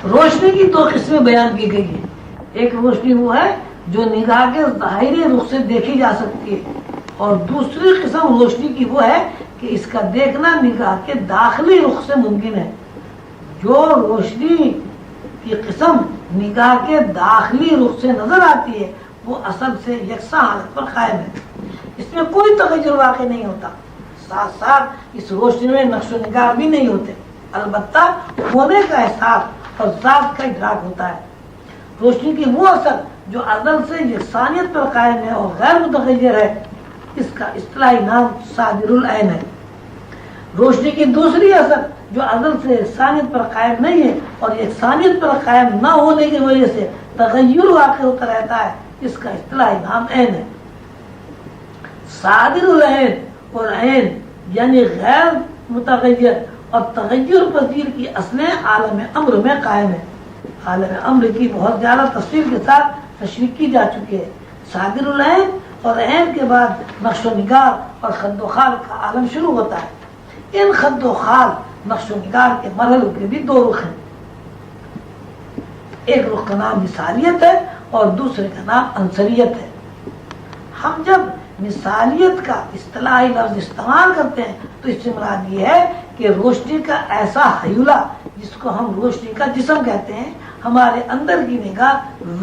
روشنی کی دو قسمیں بیان کی گئی ہیں. ایک روشنی وہ ہے جو نگاہ کے ظاہری رخ سے دیکھی جا سکتی ہے، اور دوسری قسم روشنی کی وہ ہے کہ اس کا دیکھنا نگاہ کے داخلی رخ سے ممکن ہے. جو روشنی کی قسم نگاہ کے داخلی رخ سے نظر آتی ہے وہ اصل سے یکساں حالت پر قائم ہے، اس میں کوئی تغیر واقع نہیں ہوتا. ساتھ ساتھ اس روشنی میں نقش و نگار بھی نہیں ہوتے، البتہ ہونے کا احساس اور ذات کا ادراک ہوتا ہے. روشنی کی وہ اثر جو ازل سے یکسانیت پر قائم ہے اور غیر متغیر ہے، اس کا اصطلاحی نام صادر العین ہے. روشنی کی دوسری اثر جو ازل سے یکسانیت پر قائم نہیں ہے اور یکسانیت پر قائم نہ ہونے کی وجہ سے تغیر واقع ہوتا رہتا ہے، اس کا اصطلاحی نام عین ہے. صادر العین اور عین یعنی غیر متغیر اور تغیر پذیر کی اصلیں عالم امر میں قائم ہے. عالم امر کی بہت زیادہ تفصیل کے ساتھ تشریح کی جا چکی ہے. صادر العین اور عین کے بعد نقش و نگار اور خد و خال کا عالم شروع ہوتا ہے. ان خد و خال نقش و نگار کے مرحلوں کے بھی دو رخ ہیں. ایک رخ کا نام مثالیت ہے اور دوسرے کا نام عنصریت ہے. ہم جب مثالیت کا اصطلاحی لفظ استعمال کرتے ہیں تو اس سے مراد یہ ہے کہ روشنی کا ایسا حیولہ جس کو ہم روشنی کا جسم کہتے ہیں، ہمارے اندر کی نگاہ،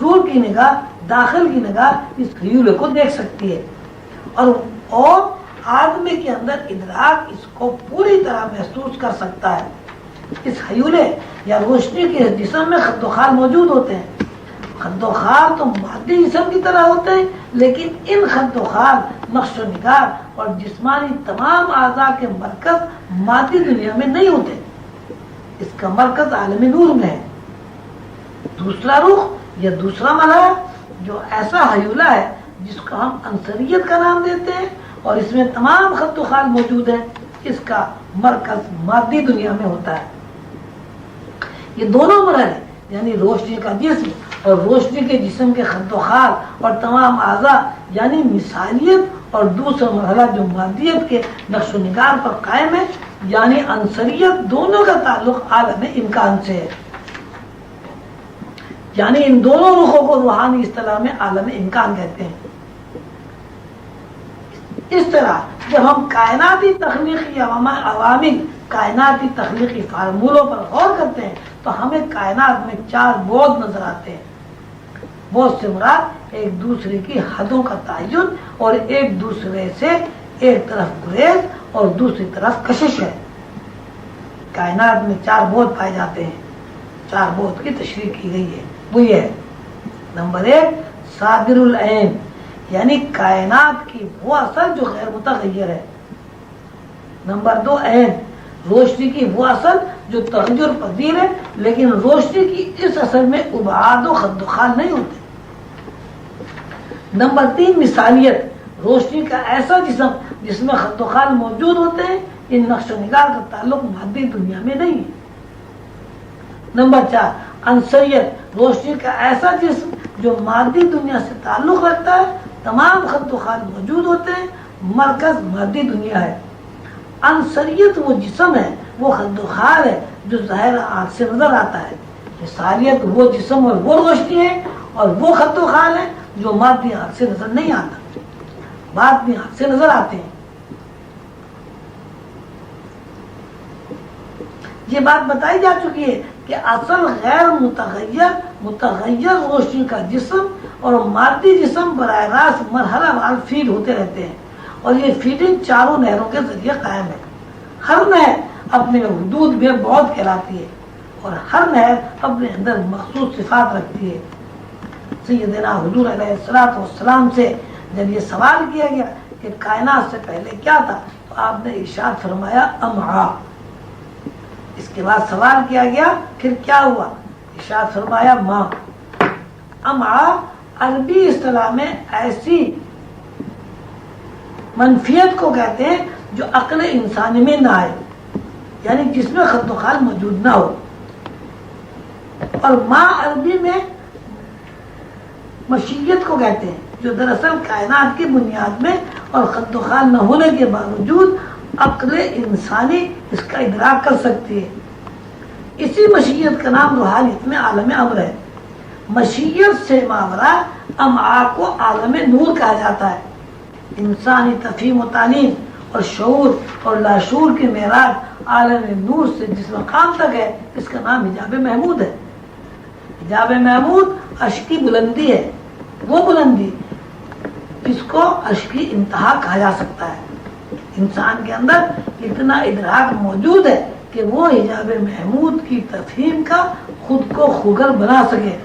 روح کی نگاہ، داخل کی نگاہ اس حیولے کو دیکھ سکتی ہے، اور آدمی کے اندر ادراک اس کو پوری طرح محسوس کر سکتا ہے. اس حیولے یا روشنی کے جسم میں خد و خال موجود ہوتے ہیں. خد و خال تو مادی جسم کی طرح ہوتے ہیں، لیکن ان خد و خال، نقش و نگار اور جسمانی تمام اعضاء کے مرکز مادی دنیا میں نہیں ہوتے. اس کا مرکز عالم نور میں ہے. دوسرا رخ یا دوسرا مرحلہ جو ایسا حیولہ ہے جس کو ہم عنصریت کا نام دیتے ہیں اور اس میں تمام خد و خال موجود ہیں، اس کا مرکز مادی دنیا میں ہوتا ہے. یہ دونوں مرحلے یعنی روشنی کا جسم اور روشنی کے جسم کے خد و خال اور تمام اعضاء یعنی مثالیت، اور دوسرا مرحلہ جو مادیت کے نقش و نگار پر قائم ہے یعنی عنصریت، دونوں کا تعلق عالم امکان سے ہے. یعنی ان دونوں رخوں کو روحانی اصطلاح میں عالم امکان کہتے ہیں. اس طرح جب ہم کائناتی تخلیقی عوامل، کائناتی تخلیقی فارمولوں پر غور کرتے ہیں تو ہمیں کائنات میں 4 بعد نظر آتے ہیں. بعد سے مراد ایک دوسرے کی حدوں کا تعین اور ایک دوسرے سے ایک طرف گریز اور دوسری طرف کشش ہے. کائنات میں 4 بعد پائے جاتے ہیں. 4 بعد کی تشریح کی گئی ہے. وہ یہ ہے: نمبر 1 صادر العین یعنی کائنات کی وہ اثر جو غیر متغیر ہے. نمبر 2 عین روشنی کی وہ اثر جو تغیر پذیر ہے، لیکن روشنی کی اس اثر میں ابعاد و خد و خال نہیں ہوتے. نمبر 3 مثالیت روشنی کا ایسا جسم جس میں خد و خال موجود ہوتے ہیں، ان نقش و نگار کا تعلق مادی دنیا میں نہیں ہے. نمبر 4 عنصریت روشنی کا ایسا جسم جو مادی دنیا سے تعلق رکھتا ہے، تمام خد و خال موجود ہوتے ہیں، مرکز مادی دنیا ہے. عنصریت وہ جسم ہے، وہ خد و خال ہے جو ظاہر آنکھ سے نظر آتا ہے. مثالیت وہ جسم اور وہ روشنی ہے اور وہ خد و خال ہے جو مادی آنکھ سے نظر نہیں آتا، باطنی آنکھ سے نظر آتے ہیں. یہ بات بتائی جا چکی ہے کہ اصل غیر متغیر روشنی کا جسم اور مادی جسم براہ راست مرحلہ وار فیڈ ہوتے رہتے ہیں، اور یہ فیڈنگ 4 نہروں کے ذریعے قائم ہے. ہر نہر اپنے حدود میں بعد کہلاتی ہے اور ہر نہر اپنے اندر مخصوص صفات رکھتی ہے. سیدنا حضور علیہ الصلوۃ والسلام سے جب یہ سوال کیا گیا کہ کائنات سے پہلے کیا تھا تو آپ نے ارشاد فرمایا امعاء. اس کے بعد سوال کیا گیا پھر کیا ہوا، ارشاد فرمایا ماں. امعاء عربی اصطلاح میں ایسی منفیت کو کہتے ہیں جو عقل انسانی میں نہ آئے، یعنی جس میں خد و خال موجود نہ ہو. اور ماں عربی میں مشیت کو کہتے ہیں جو دراصل کائنات کی بنیاد میں اور خد و خال نہ ہونے کے باوجود عقل انسانی اس کا ادراک کر سکتی ہے. اسی مشیت کا نام روحانیت میں عالم امر ہے. مشیت سے ماورا امعا کو عالم نور کہا جاتا ہے. انسانی تفہیم و تعلیم اور شعور اور لاشعور کی معراج عالم نور سے جس مقام تک ہے اس کا نام حجاب محمود ہے. حجاب محمود عرش کی بلندی ہے. وہ بلندی جس کو عرش کی انتہا کہا جا سکتا ہے. انسان کے اندر اتنا ادراک موجود ہے کہ وہ حجاب محمود کی تفہیم کا خود کو خوگر بنا سکے.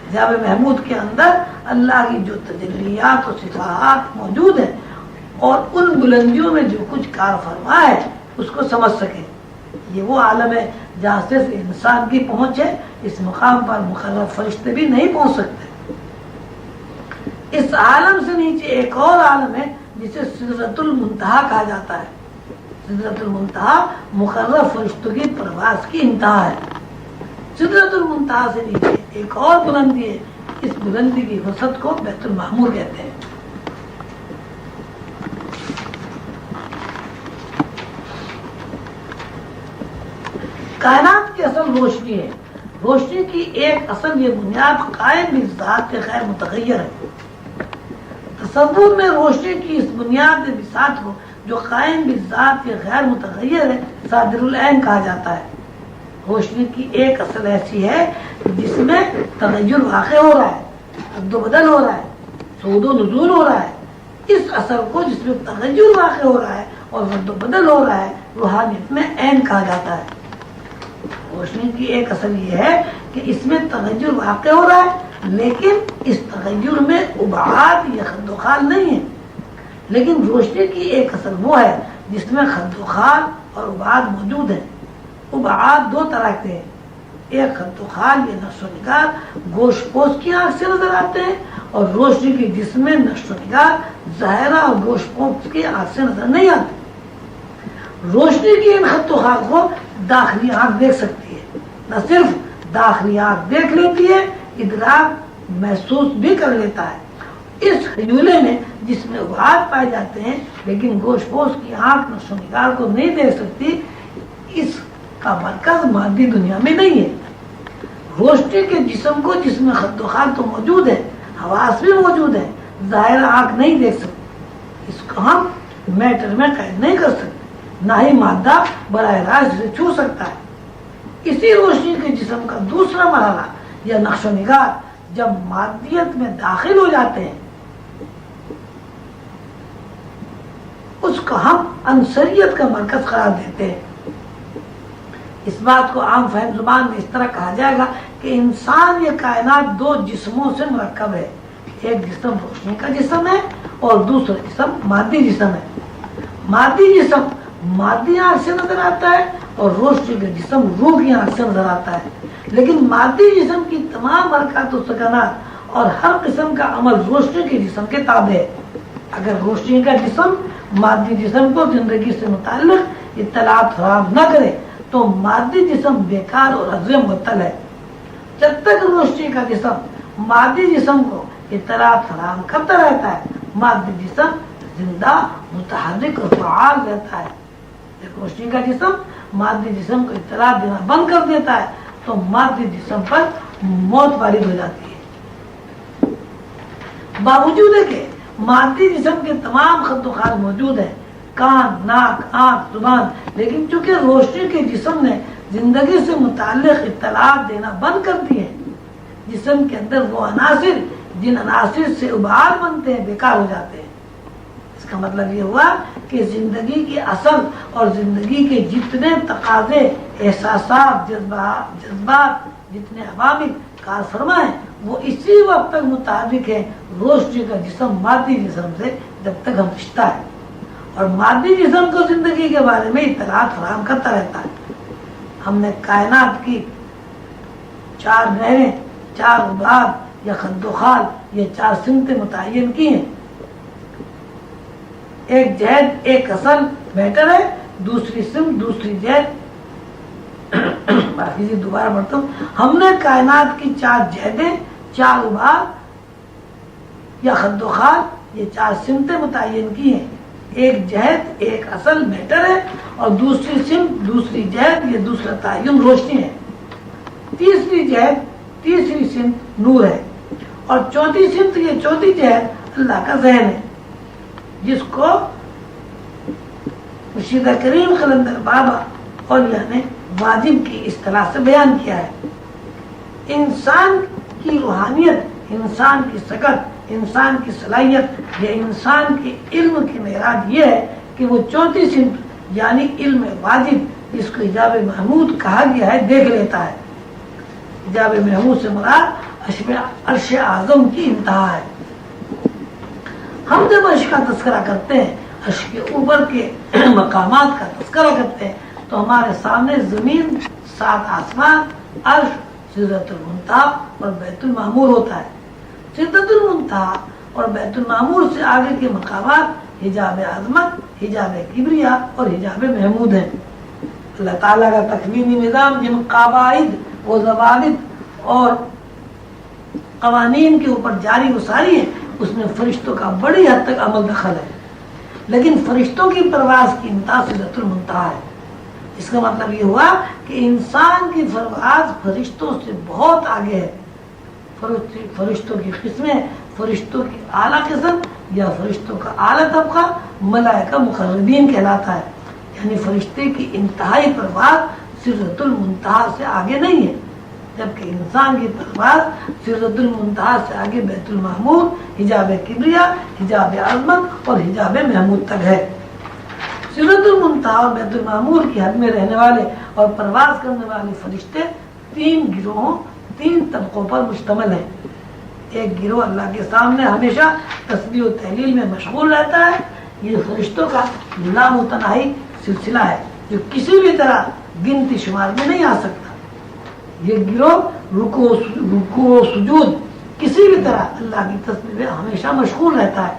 حجاب محمود کے اندر اللہ کی جو تجلیات و صفات موجود ہیں اور ان بلندیوں میں جو کچھ کار فرما ہے اس کو سمجھ سکے. یہ وہ عالم ہے جہاں صرف انسان کی پہنچ ہے. اس مقام پر مقرب فرشتے بھی نہیں پہنچ سکتے. اس عالم سے نیچے ایک اور عالم ہے جسے سدرۃ المنتہا کہا جاتا ہے. سدرۃ المنتہا مقرب فرشتوں کی پرواز کی انتہا ہے. سدرۃ المنتہا سے نیچے ایک اور بلندی ہے. اس بلندی کی وسعت کو بیت المعمور کہتے ہیں. کائنات کی اصل روشنی ہے. روشنی کی ایک اصل یہ بنیاد قائم بذات کے غیر متغیر ہے. تصور میں روشنی کی اس بنیاد بساط کو جو قائم بذات کے غیر متغیر ہے صادر العین کہا جاتا ہے. روشنی کی ایک اصل ایسی ہے جس میں تغیر واقع ہو رہا ہے, رد و بدل ہو رہا ہے, صعود و نزول ہو رہا ہے. اس اثر کو جس میں تغیر واقع ہو رہا ہے اور رد و بدل ہو رہا ہے روحانیت میں عین کہا جاتا ہے. روشنی کی ایک اصل یہ ہے کہ اس میں تغیر واقع ہو رہا ہے لیکن اس تغیر میں ابعاد یا خد و خال نہیں ہے. لیکن روشنی کی ایک اصل وہ ہے جس میں خد و خال اور ابعاد موجود ہیں. ابعاد دو طرح کے ہیں. ایک خد و خال یا نقش و نگار گوشت پوش کی آنکھ سے نظر آتے ہیں اور روشنی کی جس میں نقش و نگار ظاہرہ اور گوشت پوش کی آنکھ سے نظر نہیں آتے. روشنی کی ان خط و خال کو داخلی آنکھ دیکھ سکتی ہے. نہ صرف داخلی آنکھ دیکھ لیتی ہے, ادراک محسوس بھی کر لیتا ہے. اس حیولے میں جس میں ابعاد پائے جاتے ہیں لیکن گوشت پوش کی آنکھ نقش و نگار کو نہیں دیکھ سکتی, اس کا مرکز مادی دنیا میں نہیں ہے. روشنی کے جسم کو جس میں خط و خال تو موجود ہے, حواس بھی موجود ہے, ظاہر آنکھ نہیں دیکھ سکتی. اس کو ہم میٹر میں قید نہیں کر سکتے, نہ ہی مادہ براہ راست اسے چھو سکتا ہے. اسی روشنی کے جسم کا دوسرا مرحلہ یا نقش و نگار جب مادیت میں داخل ہو جاتے ہیں اس کو ہم عنصریت کا مرکز قرار دیتے ہیں. اس بات کو عام فہم زبان میں اس طرح کہا جائے گا کہ انسان یہ کائنات دو جسموں سے مرکب ہے. ایک جسم روشنی کا جسم ہے اور دوسرا جسم مادی جسم ہے. مادی جسم مادی آنکھ سے نظر آتا ہے اور روشنی کا جسم روح کی آنکھ سے نظر آتا ہے. لیکن مادی جسم کی تمام حرکات و سکنات اور ہر قسم کا عمل روشنی کے جسم کے تابع ہے. اگر روشنی کا جسم مادی جسم کو زندگی سے متعلق اطلاعات فراہم نہ کرے تو مادی جسم بیکار اور عزم معطل ہے. جب تک روشنی کا جسم مادی جسم کو اطلاعات فراہم کرتا رہتا ہے مادی جسم زندہ, متحرک اور فعال رہتا ہے. جب روشنی کا جسم مادی جسم کو اطلاعات دینا بند کر دیتا ہے تو مادی جسم پر موت وارد ہو جاتی ہے. باوجود ہے کہ مادی جسم کے تمام خط و خال موجود ہیں, کان, ناک, آنکھ, زبان, لیکن چونکہ روشنی کے جسم نے زندگی سے متعلق اطلاعات دینا بند کر دی ہے, جسم کے اندر وہ عناصر جن عناصر سے ابعاد بنتے ہیں بیکار ہو جاتے ہیں. اس کا مطلب یہ ہوا کہ زندگی کے اصل اور زندگی کے جتنے تقاضے, احساسات, جذبات, جتنے عوامل کار فرما ہیں وہ اسی وقت تک متحرک ہے روشنی کا جسم مادی جسم سے جب تک ہم رشتہ ہے, اور مادی جسم کو زندگی کے بارے میں اطلاعات فراہم کرتا رہتا ہے. ہم نے کائنات کی 4 نہریں, 4 ابعاد یا خد و خال یہ 4 سمتیں متعین کی ہیں. ایک جہد, ایک اصل میٹر ہے, دوسری سمت, دوسری جہد. معافی جی دوبارہ پڑھتا ہوں. ہم نے کائنات کی 4 جہدیں, 4 ابعاد یا خد و خال یہ 4 سمتیں متعین کی ہیں. ایک جہت ایک اصل میٹر ہے، اور دوسری سمت دوسری جہت یہ دوسرا تعین روشنی ہے، تیسری جہت تیسری سمت نور ہے، اور چوتھی سمت یہ چوتھی جہت اللہ کا ذہن ہے، جس کو مرشد کریم قلندر بابا اولیاء نے واجب کی اصطلاح سے بیان کیا ہے۔ انسان کی روحانیت، انسان کی سکت، انسان کی صلاحیت یا انسان کے علم کی معراج یہ ہے کہ وہ چوتھی سمت یعنی علم واجب، جس کو حجاب محمود کہا گیا ہے، دیکھ لیتا ہے۔ حجاب محمود سے مراد عرش اعظم کی انتہا ہے۔ ہم جب عرش کا تذکرہ کرتے ہیں، عرش کے اوپر کے مقامات کا تذکرہ کرتے ہیں، تو ہمارے سامنے زمین، 7 آسمان، عرش، سدرۃ المنتہا اور بیت المعمور ہوتا ہے۔ سدرۃ المنتہا اور بیت المعمور سے آگے کے مقامات حجاب عظمت، حجاب کبریا اور حجاب محمود ہیں۔ اللہ تعالیٰ کا تکوینی نظام جن قواعد و ضوابط اور قوانین کے اوپر جاری و ساری ہے، اس میں فرشتوں کا بڑی حد تک عمل دخل ہے، لیکن فرشتوں کی پرواز کی انتہا سدرۃ المنتہا ہے۔ اس کا مطلب یہ ہوا کہ انسان کی پرواز فرشتوں سے بہت آگے ہے۔ فرشتوں کی قسمیں، فرشتوں کی اعلیٰ قسم یا فرشتوں کا اعلیٰ طبقہ ملائکہ مقربین کہلاتا ہے، یعنی فرشتے کی انتہائی پرواز سدرۃ المنتہا سے آگے نہیں ہے، جبکہ انسان کی پرواز سدرۃ المنتہا سے آگے بیت المعمور، حجاب کبریا، حجاب عظمت اور حجاب محمود تک ہے۔ سدرۃ المنتہا اور بیت المعمور کی حد میں رہنے والے اور پرواز کرنے والے فرشتے 3 گروہوں، 3 طبقوں پر مشتمل ہیں۔ ایک گروہ اللہ کے سامنے ہمیشہ تسبیح و تحلیل میں مشغول رہتا ہے، یہ فرشتوں کا لامتناہی سلسلہ ہے جو کسی بھی طرح گنتی شمار میں نہیں آ سکتا۔ یہ گروہ رکوع و سجود کسی بھی طرح اللہ کی تسبیح میں ہمیشہ مشغول رہتا ہے۔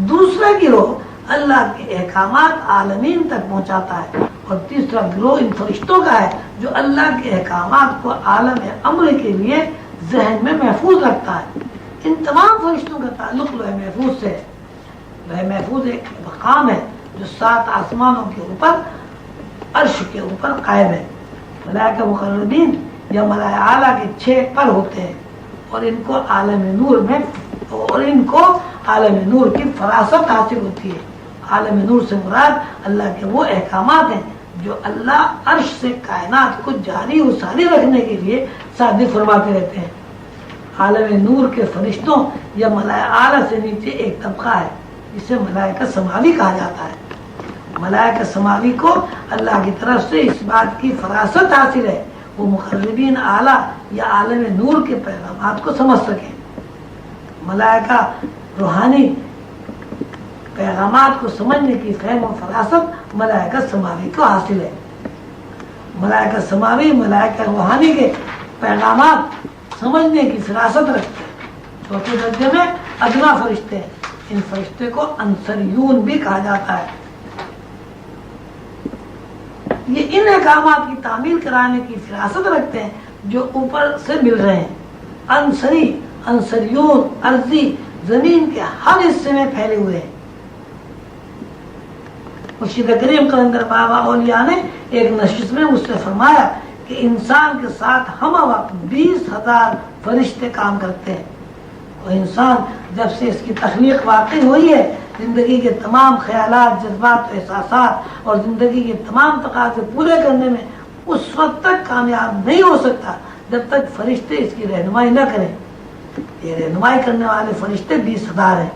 دوسرا گروہ اللہ کے احکامات عالمین تک پہنچاتا ہے، اور تیسرا گروہ ان فرشتوں کا ہے جو اللہ کے احکامات کو عالم امر کے لیے ذہن میں محفوظ رکھتا ہے۔ ان تمام فرشتوں کا تعلق لوح محفوظ سے ہے۔ لوح محفوظ ایک مقام ہے جو 7 آسمانوں کے اوپر عرش کے اوپر قائم ہے۔ ملائکہ مقربین یا ملائکہ اعلیٰ کے 6 پر ہوتے ہیں، اور ان کو عالم نور کی فراست حاصل ہوتی ہے۔ عالم نور سے مراد اللہ کے وہ احکامات ہیں جو اللہ عرش سے کائنات کو جاری و ساری رکھنے کے لیے صادر فرماتے رہتے ہیں۔ عالم نور کے فرشتوں یا ملائکہ اعلیٰ سے نیچے ایک طبقہ ہے جسے ملائکہ سماوی کہا جاتا ہے۔ ملائکہ سماوی کو اللہ کی طرف سے اس بات کی فراست حاصل ہے وہ مقربین اعلیٰ یا عالم نور کے پیغامات کو سمجھ سکیں۔ ملائکہ روحانی پیغامات کو سمجھنے کی فہم و فراست ملائکہ سماوی کو حاصل ہے۔ ملائکہ سماوی ملائکہ روحانی کے پیغامات سمجھنے کی فراست رکھتے ہیں۔ چوتھے درجے میں ادنا فرشتے ہیں، ان فرشتے کو انصریون بھی کہا جاتا ہے۔ یہ ان احکامات کی تعمیل کرانے کی فراست رکھتے ہیں جو اوپر سے مل رہے ہیں۔ انصریون ارضی زمین کے ہر حصے میں پھیلے ہوئے ہیں۔ مرشد کریم قلندر بابا اولیاء نے ایک نشست میں مجھ سے فرمایا کہ انسان کے ساتھ ہم وقت 20,000 فرشتے کام کرتے ہیں، اور انسان جب سے اس کی تخلیق واقع ہوئی ہے زندگی کے تمام خیالات، جذبات و احساسات اور زندگی کے تمام تقاضے پورے کرنے میں اس وقت تک کامیاب نہیں ہو سکتا جب تک فرشتے اس کی رہنمائی نہ کریں۔ یہ رہنمائی کرنے والے فرشتے 20,000 ہیں۔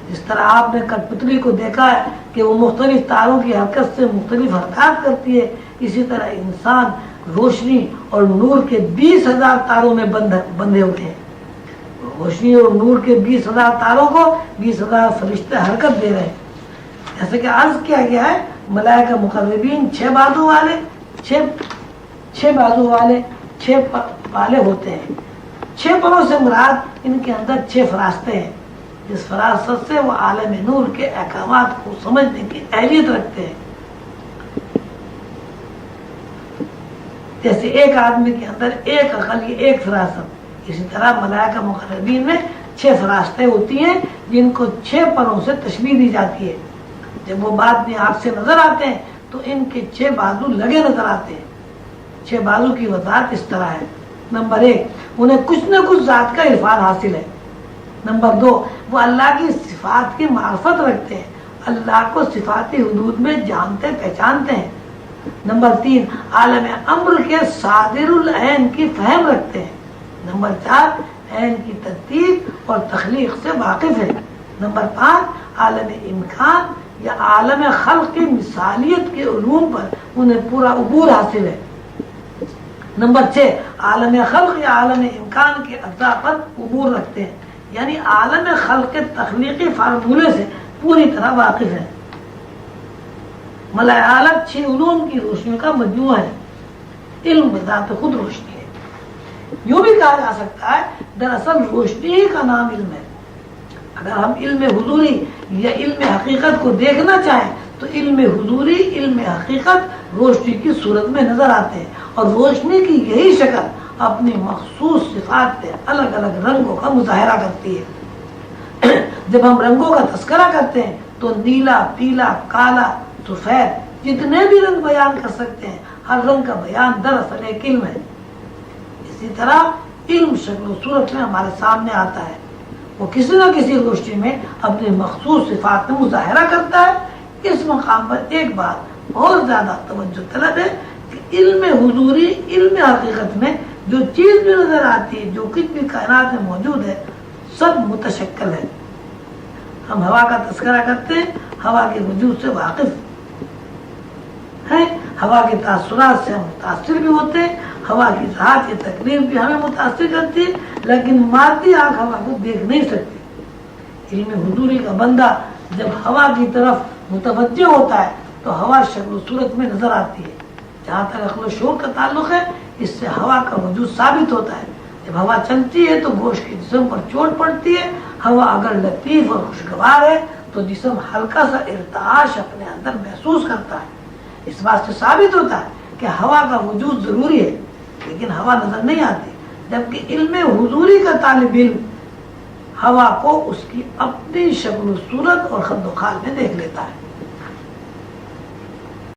جس طرح آپ نے کٹ پتلی کو دیکھا ہے کہ وہ مختلف تاروں کی حرکت سے مختلف حرکات کرتی ہے، اسی طرح انسان روشنی اور نور کے 20,000 تاروں میں بندھے ہوتے ہیں۔ روشنی اور نور کے 20,000 تاروں کو 20,000 فرشتے حرکت دے رہے ہیں۔ جیسے کہ عرض کیا گیا ہے، ملائکہ مقربین 6 بازو والے 6 والے ہوتے ہیں۔ 6 پروں سے مراد ان کے اندر 6 فراستے ہیں، جس فراست سے وہ عالم نور کے احکامات کو سمجھنے کی اہلیت رکھتے ہیں۔ جیسے ایک آدمی کے اندر ایک عقل، ایک فراست، اسی طرح ملائکہ مقربین میں 6 فراستیں ہوتی ہیں جن کو 6 پروں سے تشبیہ دی جاتی ہے. جب وہ بعد میں آپ سے نظر آتے ہیں تو ان کے 6 بازو لگے نظر آتے ہیں. 6 بازو کی وضاحت اس طرح ہے. نمبر 1، انہیں کچھ نہ کچھ ذات کا عرفان حاصل ہے. نمبر 2، وہ اللہ کی صفات کی معرفت رکھتے ہیں، اللہ کو صفاتی حدود میں جانتے پہچانتے ہیں. نمبر 3، عالم امر کے صادر العین کی فہم رکھتے ہیں. نمبر 4، عین کی ترتیب اور تخلیق سے واقف ہے. نمبر 5، عالم امکان یا عالم خلق کی مثالیت کے علوم پر انہیں پورا عبور حاصل ہے. نمبر 6، عالم خلق یا عالم امکان کے اجزاء پر عبور رکھتے ہیں، یعنی عالم خلق کے تخلیقی فارمولے سے پوری طرح واقف ہے. ملائے عالم 6 علوم کی روشنیوں کا مجموعہ ہے. علم بذات خود روشنی ہے. یوں بھی کہا جا سکتا ہے دراصل روشنی ہی کا نام علم ہے. اگر ہم علم حضوری یا علم حقیقت کو دیکھنا چاہیں تو علم حضوری، علم حقیقت روشنی کی صورت میں نظر آتے ہیں، اور روشنی کی یہی شکل اپنی مخصوص صفات پہ الگ الگ رنگوں کا مظاہرہ کرتی ہے. جب ہم رنگوں کا تذکرہ کرتے ہیں تو نیلا، پیلا، کالا، سفید جتنے بھی رنگ بیان کر سکتے ہیں، ہر رنگ کا بیان دراصل ایک علم ہے. اسی طرح علم شکل و صورت میں ہمارے سامنے آتا ہے، وہ کسی نہ کسی روشنی میں اپنی مخصوص صفات میں مظاہرہ کرتا ہے. اس مقام پر ایک بات بہت زیادہ توجہ طلب ہے کہ علم حضوری، علم حقیقت میں جو چیز بھی نظر آتی ہے، جو کچھ بھی کائنات میں موجود ہے، سب متشکل ہے. ہم ہوا کا تذکرہ کرتے ہیں، ہوا کے وجود سے واقف ہیں، ہوا کے تاثرات سے ہم متاثر بھی ہوتے ہیں، ہوا کی ذات کی تقریر بھی ہمیں متاثر کرتی ہے، لیکن مادی آنکھ ہوا کو دیکھ نہیں سکتی. علم حضوری کا بندہ جب ہوا کی طرف متوجہ ہوتا ہے تو ہوا شکل و صورت میں نظر آتی ہے. جہاں تک عقل و شعور کا تعلق ہے، اس سے ہوا کا وجود ثابت ہوتا ہے. جب ہوا چلتی ہے تو گوشت کے جسم پر چوٹ پڑتی ہے. ہوا اگر لطیف اور خوشگوار ہے تو جسم ہلکا سا ارتعاش اپنے اندر محسوس کرتا ہے. اس بات سے ثابت ہوتا ہے کہ ہوا کا وجود ضروری ہے، لیکن ہوا نظر نہیں آتی. جبکہ علم حضوری کا طالب علم ہوا کو اس کی اپنی شکل و صورت اور خد و خال میں دیکھ لیتا ہے.